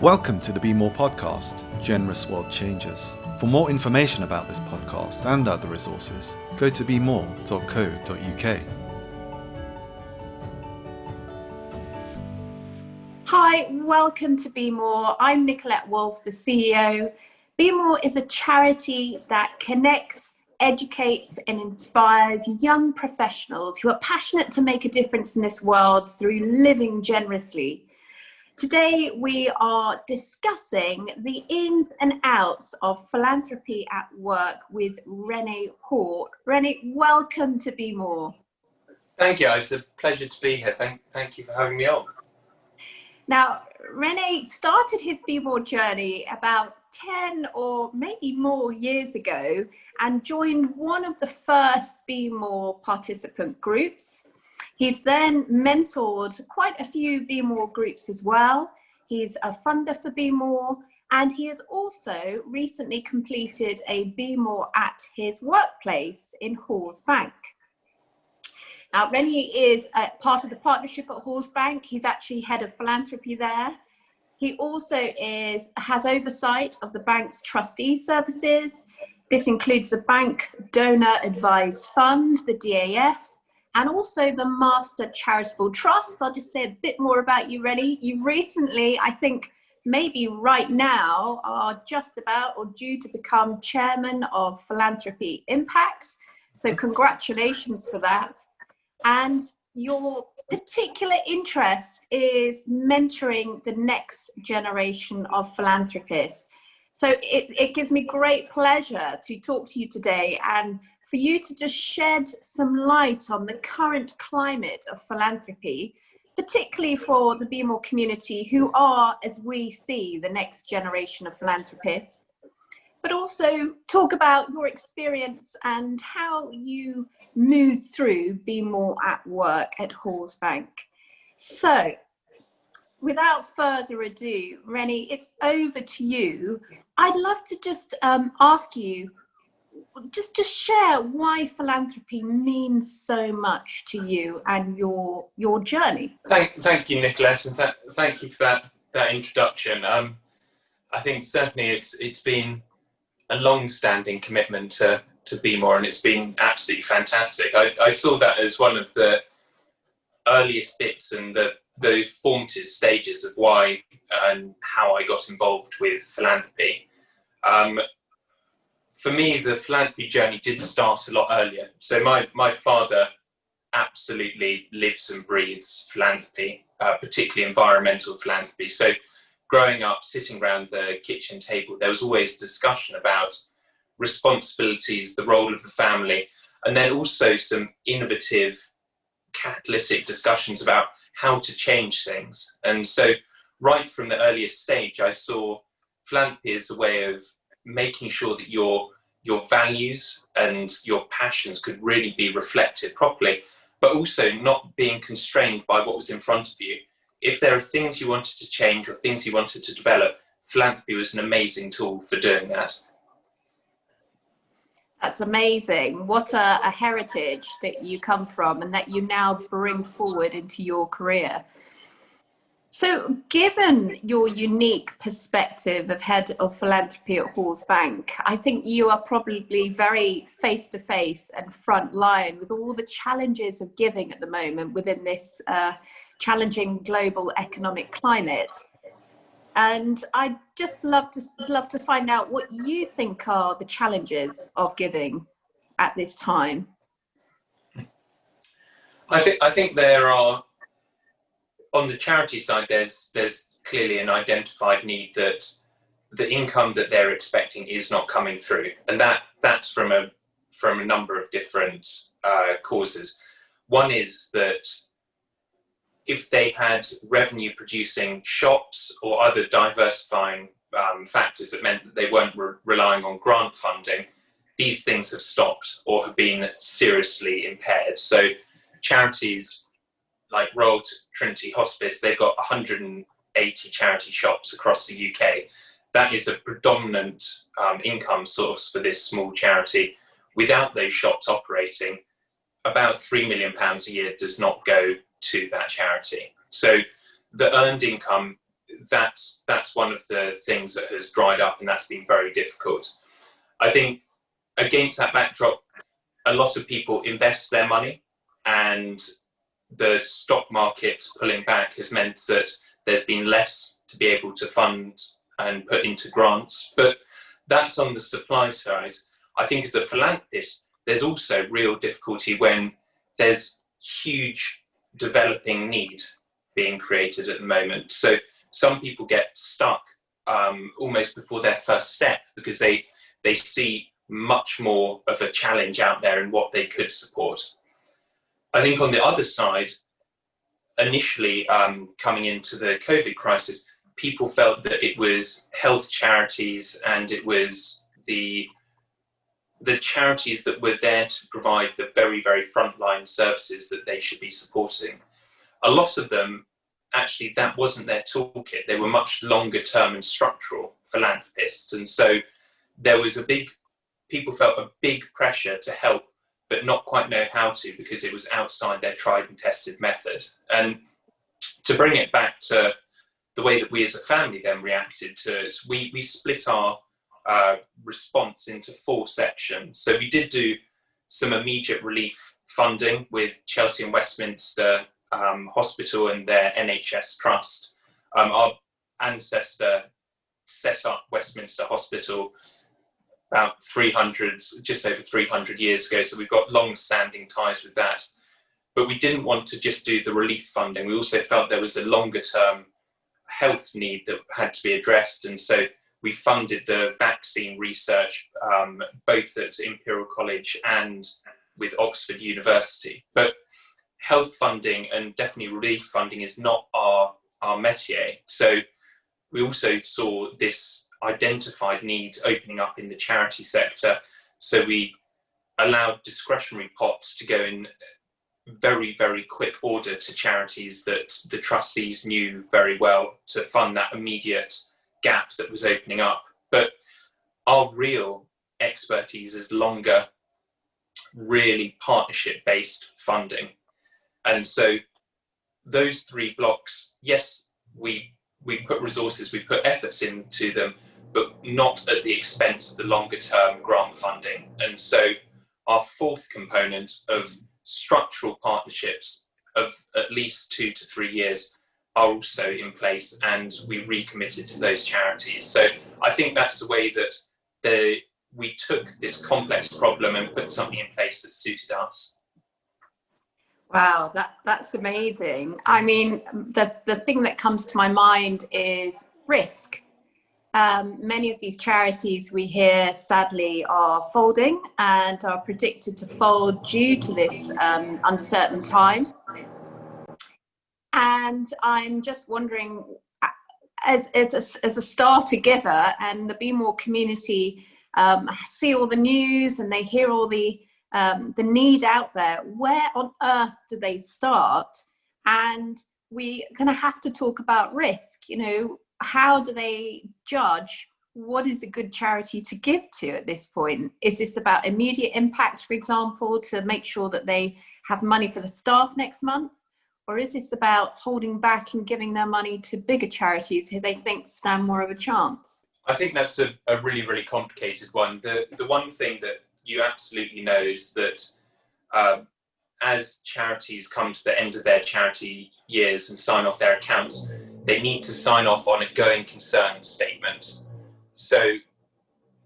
Welcome to the BeMORE podcast, Generous World Changers. For more information about this podcast and other resources, go to bemore.co.uk. Hi, welcome to BeMORE. I'm Nicolette Wolf, the CEO. BeMORE is a charity that connects, educates and inspires young professionals who are passionate to make a difference in this world through living generously. Today we are discussing the ins and outs of philanthropy at work with Rennie Hoare. Rennie, welcome to BeMORE. Thank you. It's a pleasure to be here. Thank you for having me on. Now, Rennie started his BeMORE journey about 10 or maybe more years ago and joined one of the first BeMORE participant groups. He's then mentored quite a few BeMORE groups as well. He's a funder for BeMORE, and he has also recently completed a BeMORE at his workplace in Hoares Bank. Now, Rennie is part of the partnership at Hoares Bank. He's actually head of philanthropy there. He also has oversight of the bank's trustee services. This includes the bank donor advised fund, the DAF, and also the Master Charitable Trust. I'll just say a bit more about you, Rennie. You recently, I think maybe right now, are just about or due to become chairman of Philanthropy Impact. So congratulations for that. And your particular interest is mentoring the next generation of philanthropists. So it gives me great pleasure to talk to you today and for you to just shed some light on the current climate of philanthropy, particularly for the BeMORE community, who are, as we see, the next generation of philanthropists, but also talk about your experience and how you moved through BeMORE at Work at Hoares Bank. So, without further ado, Rennie, it's over to you. I'd love to just ask you, just share why philanthropy means so much to you and your journey. Thank you, Nicolette, and thank you for that introduction. I think certainly it's been a long-standing commitment to BeMORE, and it's been absolutely fantastic. I saw that as one of the earliest bits and the formative stages of why and how I got involved with philanthropy. For me, the philanthropy journey did start a lot earlier. So my father absolutely lives and breathes philanthropy, particularly environmental philanthropy. So growing up, sitting around the kitchen table, there was always discussion about responsibilities, the role of the family, and then also some innovative, catalytic discussions about how to change things. And so right from the earliest stage, I saw philanthropy as a way of making sure that your values and your passions could really be reflected properly, but also not being constrained by what was in front of you. If there are things you wanted to change or things you wanted to develop, philanthropy was an amazing tool for doing that. That's amazing. What a heritage that you come from and that you now bring forward into your career. So given your unique perspective of head of philanthropy at Hoares Bank, I think you are probably very face-to-face and front line with all the challenges of giving at the moment within this challenging global economic climate. And I'd just love to find out what you think are the challenges of giving at this time. I think there are, on the charity side, there's clearly an identified need that the income that they're expecting is not coming through, and that's from a number of different causes. One is that if they had revenue producing shops or other diversifying factors that meant that they weren't relying on grant funding, these things have stopped or have been seriously impaired. So charities like Royal Trinity Hospice, they've got 180 charity shops across the UK. That is a predominant income source for this small charity. Without those shops operating, about £3 million a year does not go to that charity. So the earned income that's one of the things that has dried up, and that's been very difficult. I think against that backdrop, a lot of people invest their money, and the stock market pulling back has meant that there's been less to be able to fund and put into grants. But that's on the supply side. I think as a philanthropist, there's also real difficulty when there's huge developing need being created at the moment. So some people get stuck almost before their first step because they see much more of a challenge out there in what they could support. I think on the other side, initially coming into the COVID crisis, people felt that it was health charities and it was the charities that were there to provide the very, very frontline services that they should be supporting. A lot of them, actually, that wasn't their toolkit. They were much longer term and structural philanthropists. And so people felt a big pressure to help, but not quite know how to, because it was outside their tried and tested method. And to bring it back to the way that we as a family then reacted to it, we split our response into 4 sections. So we did do some immediate relief funding with Chelsea and Westminster Hospital and their NHS trust. Our ancestor set up Westminster Hospital about just over 300 years ago, so we've got long-standing ties with that. But we didn't want to just do the relief funding. We also felt there was a longer-term health need that had to be addressed, and so we funded the vaccine research both at Imperial College and with Oxford University. But health funding and definitely relief funding is not our métier. So we also saw this identified need opening up in the charity sector. So we allowed discretionary pots to go in very, very quick order to charities that the trustees knew very well to fund that immediate gap that was opening up. But our real expertise is longer, really partnership-based funding. And so those 3 blocks, yes, we put resources, we put efforts into them, but not at the expense of the longer term grant funding. And so our 4th component of structural partnerships of at least 2 to 3 years are also in place, and we recommitted to those charities. So I think that's the way that we took this complex problem and put something in place that suited us. Wow, that's amazing. I mean, the thing that comes to my mind is risk. Many of these charities we hear sadly are folding and are predicted to fold due to this uncertain time. And I'm just wondering, as a starter giver and the BeMORE community see all the news and they hear all the need out there, where on earth do they start? And we're going to have to talk about risk. You know, how do they judge what is a good charity to give to at this point? Is this about immediate impact, for example, to make sure that they have money for the staff next month? Or is this about holding back and giving their money to bigger charities who they think stand more of a chance? I think that's a really, really complicated one. The one thing that you absolutely know is that as charities come to the end of their charity years and sign off their accounts, they need to sign off on a going concern statement. So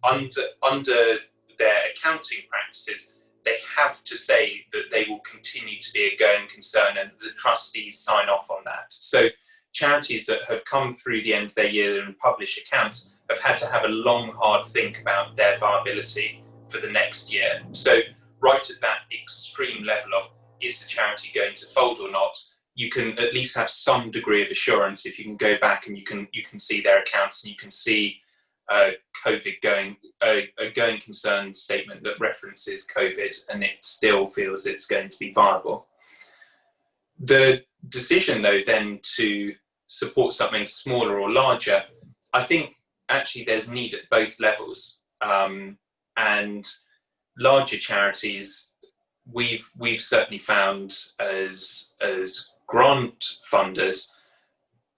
under their accounting practices, they have to say that they will continue to be a going concern, and the trustees sign off on that. So charities that have come through the end of their year and publish accounts have had to have a long, hard think about their viability for the next year. So right at that extreme level of, is the charity going to fold or not, you can at least have some degree of assurance if you can go back and you can see their accounts and you can see COVID a going concern statement that references COVID and it still feels it's going to be viable. The decision though then to support something smaller or larger, I think actually there's need at both levels, and larger charities we've certainly found as grant funders,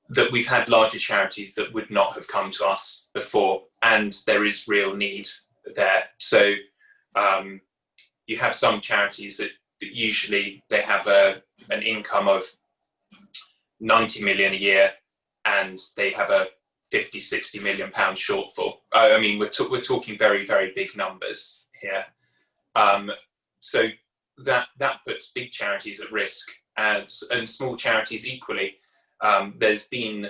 that we've had larger charities that would not have come to us before, and there is real need there. So you have some charities that usually they have an income of 90 million a year, and they have a 50-60 million pound shortfall. I mean, we're talking very, very big numbers here. So that puts big charities at risk, and small charities equally. There's been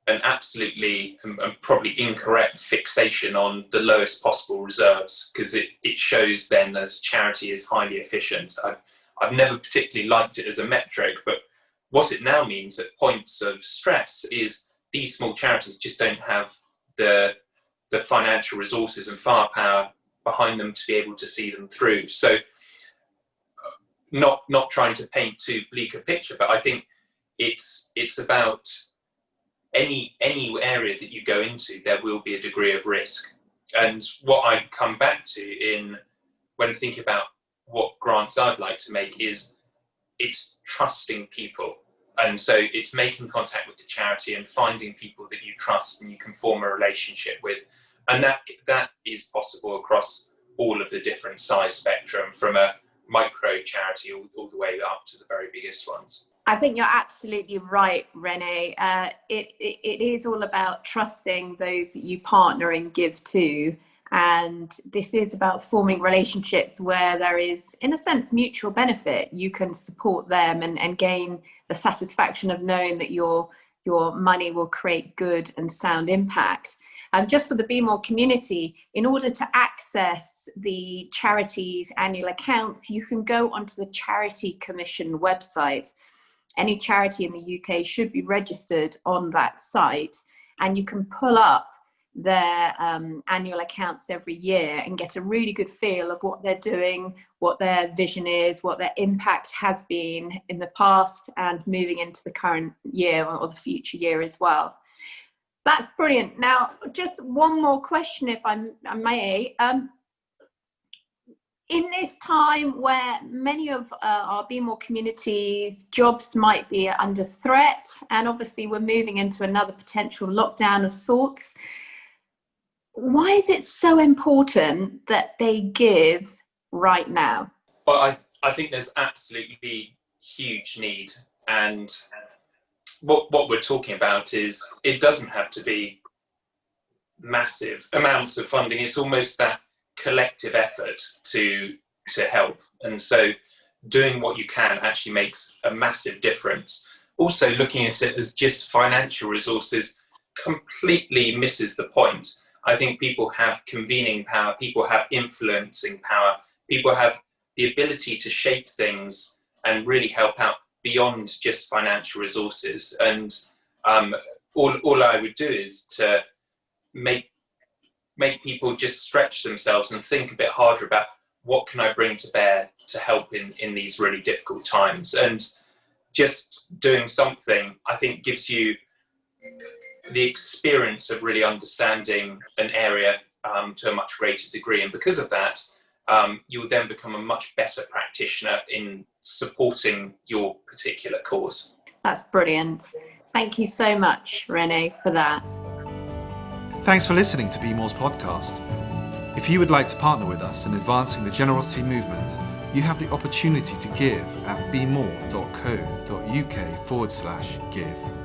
an absolutely and probably incorrect fixation on the lowest possible reserves, because it shows then that a charity is highly efficient. I've never particularly liked it as a metric, but what it now means at points of stress is these small charities just don't have the financial resources and firepower behind them to be able to see them through. So not trying to paint too bleak a picture, but I think it's about any area that you go into, there will be a degree of risk. And what I come back to when thinking about what grants I'd like to make is it's trusting people. And so it's making contact with the charity and finding people that you trust and you can form a relationship with. And that is possible across all of the different size spectrum, from a micro charity all the way up to the very biggest ones. I think you're absolutely right, Rennie. It is all about trusting those that you partner and give to. And this is about forming relationships where there is, in a sense, mutual benefit. You can support them and gain the satisfaction of knowing that your money will create good and sound impact. Just for the BeMORE community, in order to access the charity's annual accounts, you can go onto the Charity Commission website. Any charity in the UK should be registered on that site, and you can pull up their annual accounts every year and get a really good feel of what they're doing, what their vision is, what their impact has been in the past and moving into the current year or the future year as well. That's brilliant. Now, just one more question, if I may. In this time where many of our BeMORE communities' jobs might be under threat, and obviously we're moving into another potential lockdown of sorts, why is it so important that they give right now? Well, I think there's absolutely huge need. And what we're talking about is it doesn't have to be massive amounts of funding. It's almost that collective effort to help. And so doing what you can actually makes a massive difference. Also, looking at it as just financial resources completely misses the point. I think people have convening power, people have influencing power, people have the ability to shape things and really help out beyond just financial resources. And all I would do is to make people just stretch themselves and think a bit harder about what can I bring to bear to help in these really difficult times. And just doing something, I think, gives you the experience of really understanding an area to a much greater degree. And because of that, you will then become a much better practitioner in supporting your particular cause. That's brilliant. Thank you so much, Rennie, for that. Thanks for listening to BeMORE's podcast. If you would like to partner with us in advancing the generosity movement, you have the opportunity to give at bemore.co.uk/give.